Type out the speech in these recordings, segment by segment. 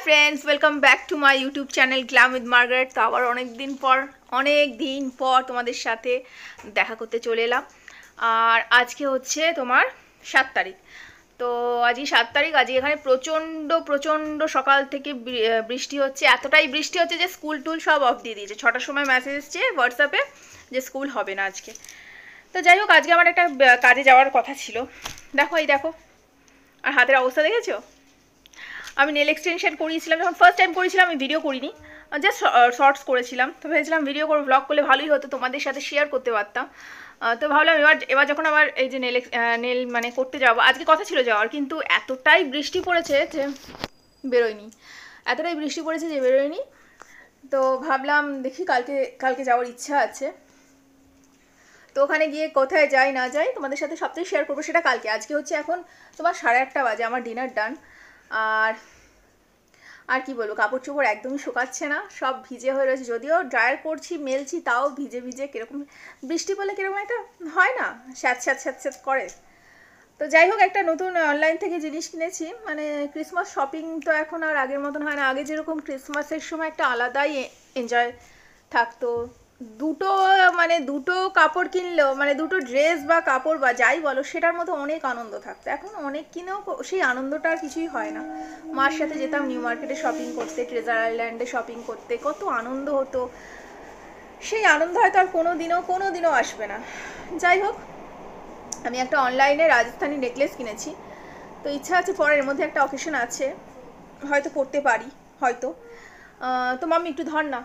Friends welcome back to my YouTube channel glam with Margaret. तो आबार अनेक दिन पर तुम्हारे साथे देखा करते चले एलाम। और आज के होच्छे तुम्हार 7 तारीख। तो आज 7 तारीख। आज एखाने प्रचंड प्रचंड सकाल थेके बृष्टि होच्छे, एतटाई बृष्टि होच्छे जे स्कूल टूल सब अफ दिए दिएछे। 6टार समय मैसेज एसेछे व्हाट्सएपे जे स्कूल होबे ना आजके। तो যাই হোক আজকে আমার একটা কাজে যাওয়ার কথা ছিল। দেখো এই দেখো, আর হাতের অবস্থা দেখেছো? আমি নেল এক্সটেনশন করিয়েছিলাম, যখন ফার্স্ট টাইম করেছিলাম আমি ভিডিও করিনি, জাস্ট শর্টস করেছিলাম। তো ভেবেছিলাম ভিডিও করে ব্লগ করলে ভালোই হতো, তোমাদের সাথে শেয়ার করতে পারতাম। তো ভাবলাম এবার যখন আবার এই যে নেল মানে করতে যাবো, আজকে কথা ছিল যাওয়ার, কিন্তু এতটাই বৃষ্টি পড়েছে যে বেরোয়নি। এতটাই বৃষ্টি পড়েছে যে বেরোয়নি। তো ভাবলাম দেখি কালকে যাওয়ার ইচ্ছা আছে। তো ওখানে গিয়ে কোথায় যাই না যাই তোমাদের সাথে সবটাই শেয়ার করবো, সেটা কালকে। আজকে হচ্ছে এখন তোমার 8:30 বাজে, আমার ডিনার ডান। আর কি বলবো, কাপড় চোপড় একদমই শুকাচ্ছে না, সব ভিজে হয়ে রয়েছে। যদিও ড্রায়ার করছি মেলছি, তাও ভিজে ভিজে কীরকম বৃষ্টি পড়লে কীরকম একটা হয় না, স্যাঁত করে। তো যাই হোক, একটা নতুন অনলাইন থেকে জিনিস কিনেছি। মানে ক্রিসমাস শপিং তো এখন আর আগের মতন হয় না। আগে যেরকম ক্রিসমাসের সময় একটা আলাদাই এনজয় থাকতো। দুটো কাপড় কিনলেও, মানে দুটো ড্রেস বা কাপড় বা যাই বলো, সেটার মতো অনেক আনন্দ থাকতো। এখন অনেক কিনেও সেই আনন্দটা আর কিছুই হয় না। মার সাথে যেতাম নিউ মার্কেটে শপিং করতে, ট্রেজার আইল্যান্ডে শপিং করতে, কত আনন্দ হতো। সেই আনন্দ হয়তো আর কোনো দিনও আসবে না। যাই হোক, আমি একটা অনলাইনে রাজস্থানি নেকলেস কিনেছি। তো ইচ্ছা আছে, পরের মধ্যে একটা অকেশন আছে, হয়তো পরতে পারি হয়তো। তো মাম্মি একটু ধর না,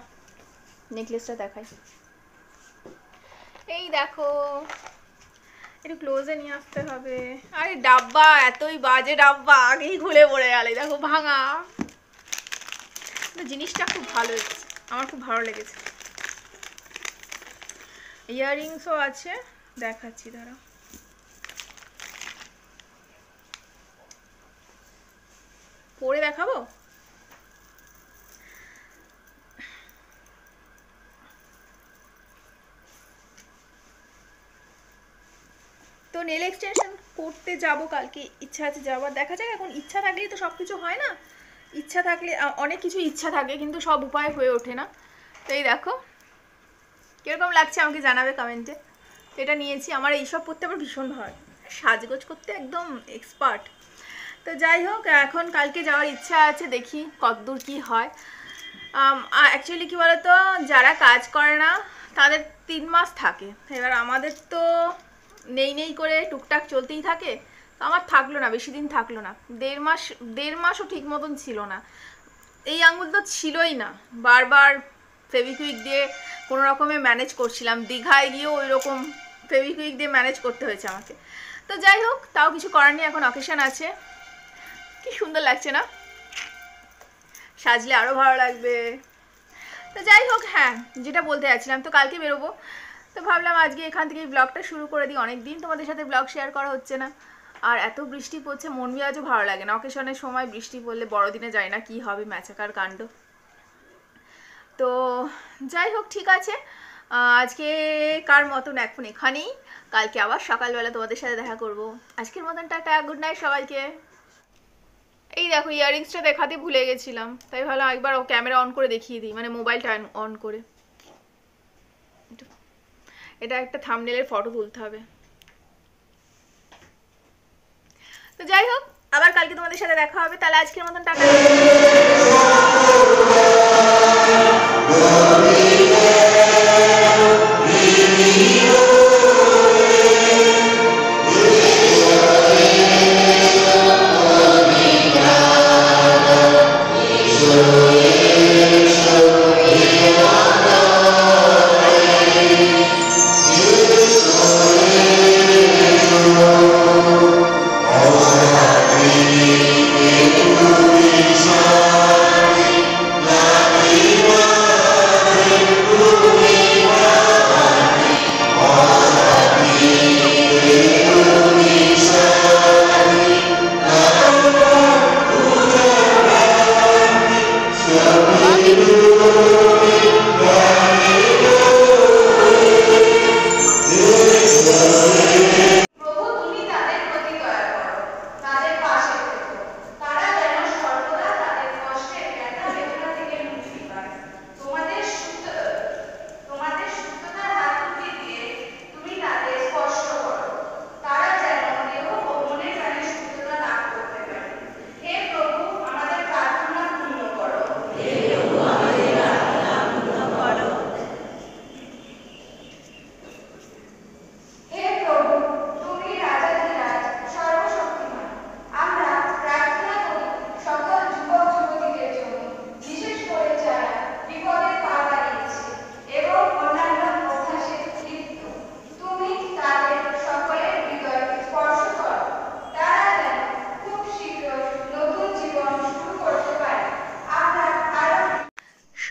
নেকলেসটা দেখাই। এই দেখো, একটু ক্লোজে নিয়ে আসতে হবে। আরে ডাব্বা, এতই বাজে ডাব্বা, আগেই খুলে পড়ে গেলে। দেখো ভাঙা। জিনিসটা খুব ভালো হয়েছে, আমার খুব ভালো লেগেছে। ইয়াররিংসও আছে, দেখাচ্ছি দাঁড়া। পরে দেখাবো। তো নেল এক্সটেনশন করতে যাব কালকে, ইচ্ছা আছে যাওয়ার। দেখা যাক, এখন ইচ্ছা থাকলেই তো সব কিছু হয় না। ইচ্ছা থাকলে অনেক কিছু ইচ্ছা থাকে, কিন্তু সব উপায় হয়ে ওঠে না। তো এই দেখো কীরকম লাগছে আমাকে জানাবে কমেন্টে। তো এটা নিয়েছি। আমার এইসব করতে আমার ভীষণ ভয়, সাজগোজ করতে একদম এক্সপার্ট। তো যাই হোক, এখন কালকে যাওয়ার ইচ্ছা আছে, দেখি কতদূর কী হয়। অ্যাকচুয়ালি কী বলতো, যারা কাজ করে না তাদের 3 মাস থাকে। এবার আমাদের তো নেই করে টুকটাক চলতেই থাকে। তো আমার থাকলো না, বেশি দিন থাকলো না। 1.5 মাসও ঠিক মতন ছিল না। এই আঙুল তো ছিলই না, বারবার ফেভিকুইক দিয়ে কোনো রকমে ম্যানেজ করছিলাম। দীঘায় গিয়েও ওই রকম ফেভিকুইক দিয়ে ম্যানেজ করতে হয়েছে আমাকে। তো যাই হোক, তাও কিছু করার নেই, এখন অকেশন আছে। কি সুন্দর লাগছে না? সাজলে আরও ভালো লাগবে। তো যাই হোক, হ্যাঁ যেটা বলতে যাচ্ছিলাম, তো কালকে বেরোবো। তো ভাবলাম আজকে এখান থেকে ব্লগটা শুরু করে দিই। অনেক দিন তোমাদের সাথে ব্লগ শেয়ার করা হচ্ছে না, আর এত বৃষ্টি পড়ছে, মন মেজাজও ভালো লাগে না। অকেশনের সময় বৃষ্টি পড়লে বড়দিনে যায় না, কি হবে ম্যাচাকার কাণ্ড। তো যাই হোক, ঠিক আছে, আজকে কার মতন এখন এখানেই। কালকে আবার সকালবেলা তোমাদের সাথে দেখা করব। আজকের মতন টাটা, গুড নাইট সবাইকে। এই দেখো, ইয়াররিংসটা দেখাতে ভুলে গেছিলাম, তাই ভাবলাম একবার ক্যামেরা অন করে দেখিয়ে দিই, মানে মোবাইলটা অন করে। এটা একটা থাম্বনেলের ফটো তুলতে হবে। তো যাই হোক, আবার কালকে তোমাদের সাথে দেখা হবে। তাহলে আজকের মতন টাটা।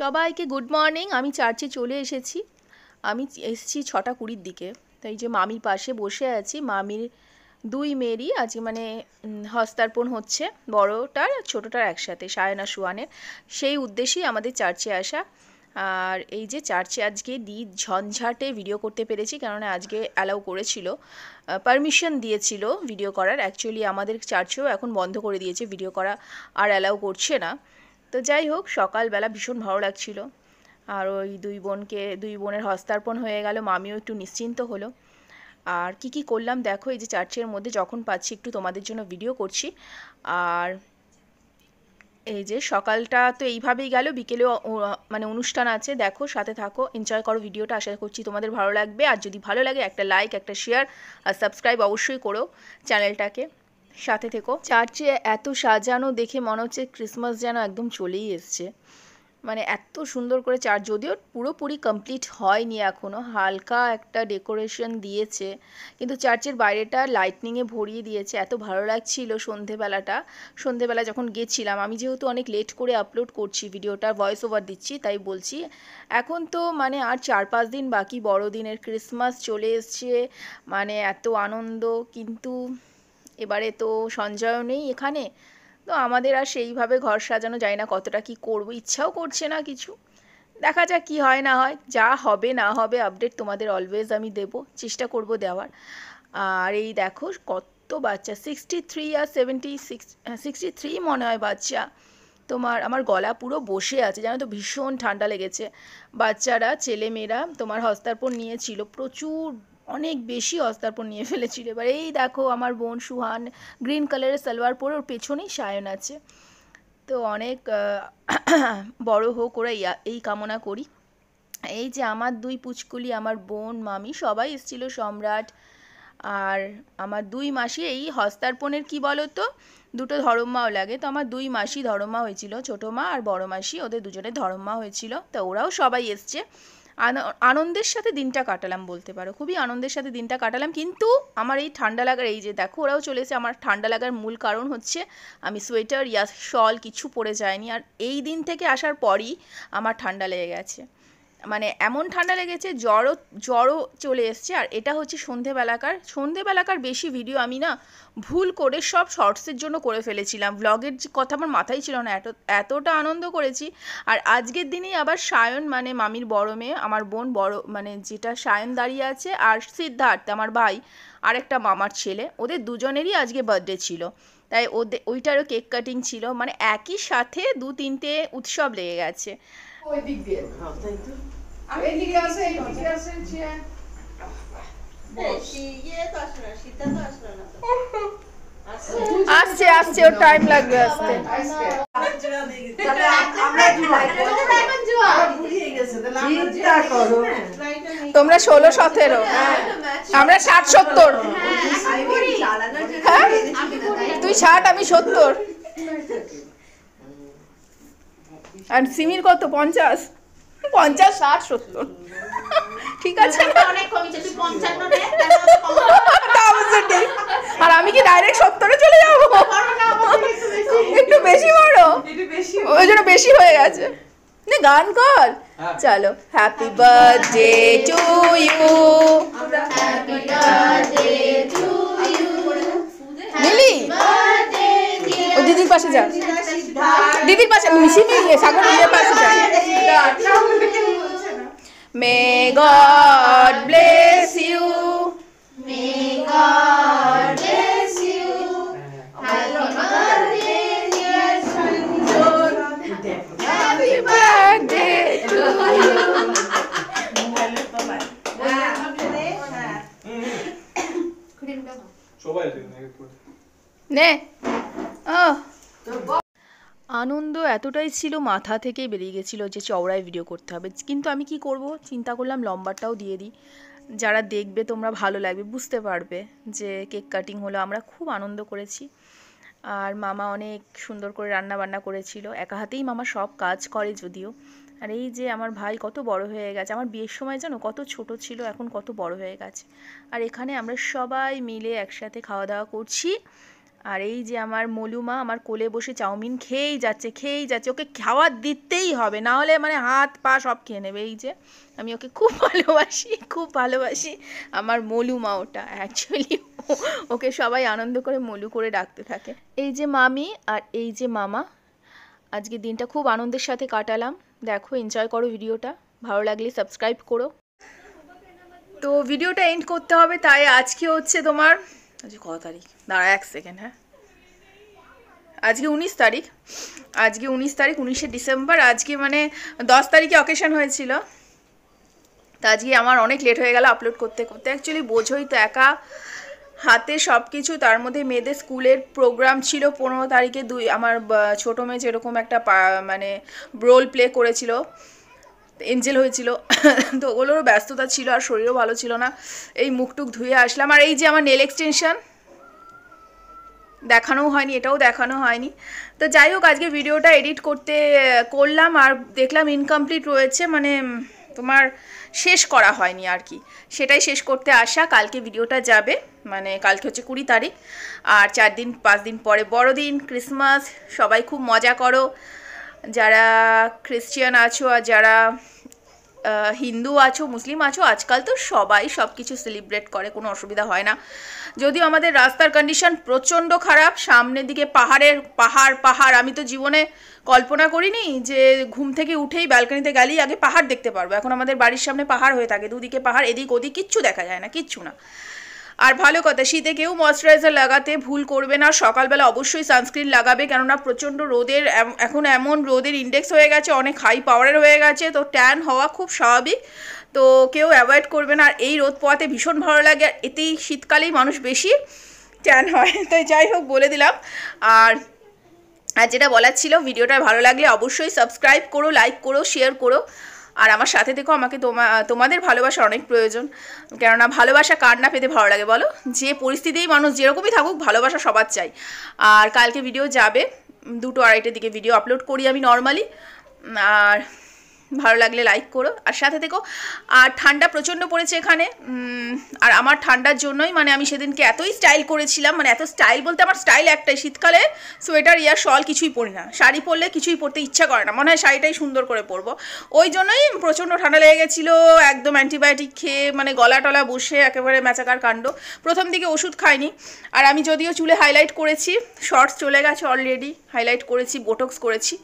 সবাইকে গুড মর্নিং। আমি চার্চে চলে এসেছি। আমি এসেছি 6:20 দিকে। তাই যে মামির পাশে বসে আছি। মামির দুই মেয়েরই আজকে মানে হস্তার্পণ হচ্ছে, বড়টার ছোটোটার একসাথে, সায়ন আর সুয়ানের। সেই উদ্দেশ্যেই আমাদের চার্চে আসা। আর এই যে চার্চে আজকে ঝঞ্ঝাটে ভিডিও করতে পেরেছি, কেননা আজকে অ্যালাউ করেছিল, পারমিশন দিয়েছিল ভিডিও করার। অ্যাকচুয়ালি আমাদের চার্চেও এখন বন্ধ করে দিয়েছে, ভিডিও করা আর অ্যালাউ করছে না। তো যাই হোক, সকালবেলা ভীষণ ভালো লাগছিল। আর ওই দুই বোনের হস্তার্পণ হয়ে গেল, মামিও একটু নিশ্চিন্ত হলো। আর কি করলাম দেখো, এই যে চার্চের মধ্যে যখন পাচ্ছি একটু তোমাদের জন্য ভিডিও করছি। আর এই যে সকালটা তো এইভাবেই গেল, বিকেলেও মানে অনুষ্ঠান আছে, দেখো সাথে থাকো, এনজয় করো ভিডিওটা। আশা করছি তোমাদের ভালো লাগবে। আর যদি ভালো লাগে একটা লাইক, একটা শেয়ার আর সাবস্ক্রাইব অবশ্যই করো চ্যানেলটাকে, সাথে থেকো। চার্চে এত সাজানো দেখে মনে হচ্ছে ক্রিসমাস যেন একদম চলেই এসছে। মানে এত সুন্দর করে চার্চ, যদিও পুরোপুরি কমপ্লিট হয়নি এখনও, হালকা একটা ডেকোরেশন দিয়েছে, কিন্তু চার্চের বাইরেটা লাইটনিংয়ে ভরিয়ে দিয়েছে। এত ভালো লাগছিল সন্ধেবেলা যখন গেছিলাম। আমি যেহেতু অনেক লেট করে আপলোড করছি ভিডিওটা, ভয়েস ওভার দিচ্ছি, তাই বলছি। এখন তো মানে আর 4-5 দিন বাকি বড়দিনের, ক্রিসমাস চলে এসছে, মানে এত আনন্দ। কিন্তু এবারে তো সঞ্জয়ও নেই এখানে, তো আমাদের আর সেইভাবে ঘর সাজানো যায় না, কতটা কি করব, ইচ্ছাও করছে না কিছু। দেখা যাক কি হয় না হয়, যা হবে না হবে আপডেট তোমাদের অলওয়েজ আমি দেব, চেষ্টা করব দেওয়ার। আর এই দেখো কত বাচ্চা, 63 আর 76, 63 মনে হয় বাচ্চা। আমার গলা পুরো বসে আছে, জানো তো, ভীষণ ঠান্ডা লেগেছে। বাচ্চারা, ছেলেমেয়েরা তোমার হস্তার্পণ নিয়েছিল, প্রচুর অনেক বেশি হস্তার্পণ নিয়ে ফেলেছিল। এবার এই দেখো আমার বোন সুহান গ্রিন কালারের সালোয়ার পরে, ওর পেছনেই সায়ন আছে। তো অনেক বড় হোক ওরা, এই কামনা করি। এই যে আমার দুই পুচকুলি, আমার বোন, মামি সবাই এসেছিল, সম্রাট আর আমার দুই মাসি। এই হস্তার্পণের কি বলো তো, দুটো ধরম্মাও লাগে, তো আমার দুই মাসি ধরম্মা হয়েছিল, ছোটো মা আর বড় মাসি, ওদের দুজনের ধরম্মা হয়েছিল। তো ওরাও সবাই এসছে। আনন্দের সাথে দিনটা কাটালাম বলতে পারো, খুবই আনন্দের সাথে দিনটা কাটালাম। কিন্তু আমার এই ঠান্ডা লাগার, এই যে দেখো ওরাও চলে এসে, আমার ঠান্ডা লাগার মূল কারণ হচ্ছে আমি সোয়েটার ইয়া শল কিছু পরে যাইনি। আর এই দিন থেকে আসার পরই আমার ঠান্ডা লেগে গেছে, মানে এমন ঠান্ডা লেগেছে, জ্বরও চলে এসছে। আর এটা হচ্ছে সন্ধেবেলাকার বেশি ভিডিও আমি না ভুল করে সব শর্টসের জন্য করে ফেলেছিলাম, ব্লগের কথা আমার মাথায় ছিল না, এতটা আনন্দ করেছি। আর আজকের দিনেই আবার সায়ন, মানে মামির বড় মেয়ে, আমার বোন বড়, মানে যেটা সায়ন দাঁড়িয়ে আছে, আর সিদ্ধার্থ আমার ভাই, আরেকটা মামার ছেলে, ওদের দুজনেরই আজকে বার্থডে ছিল। তাই ওইটারও কেক কাটিং ছিল, মানে একই সাথে 2-3টে উৎসব লেগে গেছে। ওই দিক দিয়ে আসছে ওর টাইম লাগবে আসতে। তোমরা 16-17, আমরা 60-70। হ্যাঁ, তুই 60 আমি 70। আর সিমির কত? 50, 60, 70। ঠিক আছে, আর আমি কি ডাইরেক্ট 70-এ চলে যাবো? একটু বেশি বড়, ওই জন্য বেশি হয়ে গেছে। গান কর, চলো। হ্যাপি বার্থডে টু ইউ, মিলি ও দিদির পাশে যা, দিদির পাশে মিশি মিলিয়ে সাগর দিদির পাশে যা। May God bless you. May God bless you. Happy birthday, dear Sanjay. Happy birthday to you. নে আনন্দ এতটাই ছিল, মাথা থেকেই বেরিয়ে গেছিলো যে চওড়ায় ভিডিও করতে হবে। কিন্তু আমি কি করব, চিন্তা করলাম লম্বাটাও দিয়ে দিই, যারা দেখবে তোমরা ভালো লাগবে, বুঝতে পারবে যে কেক কাটিং হলো। আমরা খুব আনন্দ করেছি। আর মামা অনেক সুন্দর করে রান্না বান্না করেছিল, একা হাতেই মামা সব কাজ করে যদিও। আর এই যে আমার ভাই কত বড় হয়ে গেছে, আমার বিয়ের সময় জানো কত ছোট ছিল, এখন কত বড় হয়ে গেছে। আর এখানে আমরা সবাই মিলে একসাথে খাওয়া দাওয়া করছি। আর এই যে আমার মলুমা আমার কোলে বসে চাউমিন খেয়েই যাচ্ছে, ওকে খাওয়ার দিতেই হবে, না হলে মানে হাত পা সব খেয়ে নেবে। এই যে আমি ওকে খুব ভালোবাসি, আমার মলুমা ওটা অ্যাকচুয়ালি, ওকে সবাই আনন্দ করে মলু করে ডাকতে থাকে। এই যে মামি আর এই যে মামা, আজকে দিনটা খুব আনন্দের সাথে কাটালাম। দেখো, এনজয় করো ভিডিওটা, ভালো লাগলে সাবস্ক্রাইব করো। তো ভিডিওটা এন্ড করতে হবে, তাই আজকে হচ্ছে তোমার আজকে কত তারিখ, দাঁড়া 1 সেকেন্ড, হ্যাঁ আজকে 19 তারিখ, 19শে ডিসেম্বর। আজকে মানে 10 তারিখে অকেশন হয়েছিল, তো আজকে আমার অনেক লেট হয়ে গেল আপলোড করতে। অ্যাকচুয়ালি বোঝোই তো, একা হাতে সব কিছু, তার মধ্যে মেয়েদের স্কুলের প্রোগ্রাম ছিল 15 তারিখে। আমার ছোটো মেয়ে যেরকম একটা মানে রোল প্লে করেছিল, এঞ্জেল হয়েছিল, তো ওগুলোরও ব্যস্ততা ছিল, আর শরীরও ভালো ছিল না। এই মুখটুক ধুয়ে আসলাম। আর এই যে আমার নেল এক্সটেনশন দেখানোও হয়নি, এটাও দেখানো হয়নি। তো যাই হোক, আজকে ভিডিওটা এডিট করলাম আর দেখলাম ইনকমপ্লিট রয়েছে, মানে তোমার শেষ করা হয়নি আর কি, সেটাই শেষ করতে আসা। কালকে ভিডিওটা যাবে, মানে কালকে হচ্ছে 20 তারিখ, আর 4-5 দিন পরে বড়দিন, ক্রিসমাস। সবাই খুব মজা করো, যারা খ্রিস্টান আছো আর যারা হিন্দু আছো, মুসলিম আছো, আজকাল তো সবাই সব কিছু সেলিব্রেট করে, কোনো অসুবিধা হয় না। যদিও আমাদের রাস্তার কন্ডিশন প্রচণ্ড খারাপ, সামনের দিকে পাহাড়, আমি তো জীবনে কল্পনা করিনি যে ঘুম থেকে উঠেই ব্যালকনিতে গেলেই আগে পাহাড় দেখতে পারবো। এখন আমাদের বাড়ির সামনে পাহাড় হয়ে থাকে, দুদিকে পাহাড়, এদিক ওদিক কিচ্ছু দেখা যায় না, কিচ্ছু না। আর ভালো কথা, শীতে কেউ ময়শ্চারাইজার লাগাতে ভুল করবে না, সকালবেলা অবশ্যই সানস্ক্রিন লাগাবে, কেননা প্রচণ্ড রোদের, এখন এমন রোদের ইন্ডেক্স হয়ে গেছে, অনেক হাই পাওয়ারের হয়ে গেছে, তো ট্যান হওয়া খুব স্বাভাবিক, তো কেউ অ্যাভয়েড করবে না। আর এই রোদ পোয়াতে ভীষণ ভালো লাগে, আর এতেই শীতকালেই মানুষ বেশি ট্যান হয়। তো যাই হোক, বলে দিলাম। আর যেটা বলার ছিল, ভিডিওটা ভালো লাগলে অবশ্যই সাবস্ক্রাইব করো, লাইক করো, শেয়ার করো, আর আমার সাথে দেখো। আমাকে তোমাদের ভালোবাসা অনেক প্রয়োজন, কেননা ভালোবাসা কার না পেতে ভালো লাগে বলো? যে পরিস্থিতিই মানুষ যেরকমই থাকুক, ভালোবাসা সবার চাই। আর কালকে ভিডিও যাবে 2-2:30টার দিকে, ভিডিও আপলোড করি আমি নর্মালি। আর ভালো লাগলে লাইক করো, আর সাথে থেকো। আর ঠান্ডা প্রচণ্ড পড়েছে এখানে, আর আমার ঠান্ডার জন্যই মানে আমি সেদিনকে এতই স্টাইল করেছিলাম, মানে এত স্টাইল বলতে আমার স্টাইল একটাই, শীতকালে সোয়েটার ইয়ার শল কিছুই পরি না, শাড়ি পরলে কিছুই পরতে ইচ্ছা করে না, মনে হয় শাড়িটাই সুন্দর করে পরবো। ওই জন্যই প্রচণ্ড ঠান্ডা লেগে গেছিলো, একদম অ্যান্টিবায়োটিক খেয়ে মানে গলা টলা বসে একেবারে ম্যাচাকার কাণ্ড। প্রথম দিকে ওষুধ খাইনি, আর আমি যদিও চুলে হাইলাইট করেছি, শর্টস চলে গেছে অলরেডি, হাইলাইট করেছি, বোটক্স করেছি।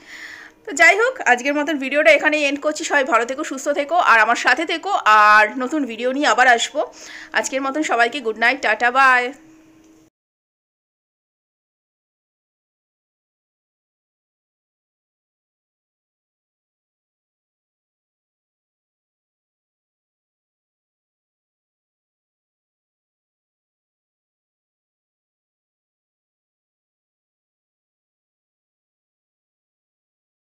তো যাই হোক, আজকের মতন ভিডিওটা এখানেই এন্ড করছি। সবাই ভালো থেকো, সুস্থ থেকো, আর আমার সাথে থেকো, আর নতুন ভিডিও নিয়ে আবার আসবো। আজকের মতন সবাইকে গুড নাইট, টাটা, বাই।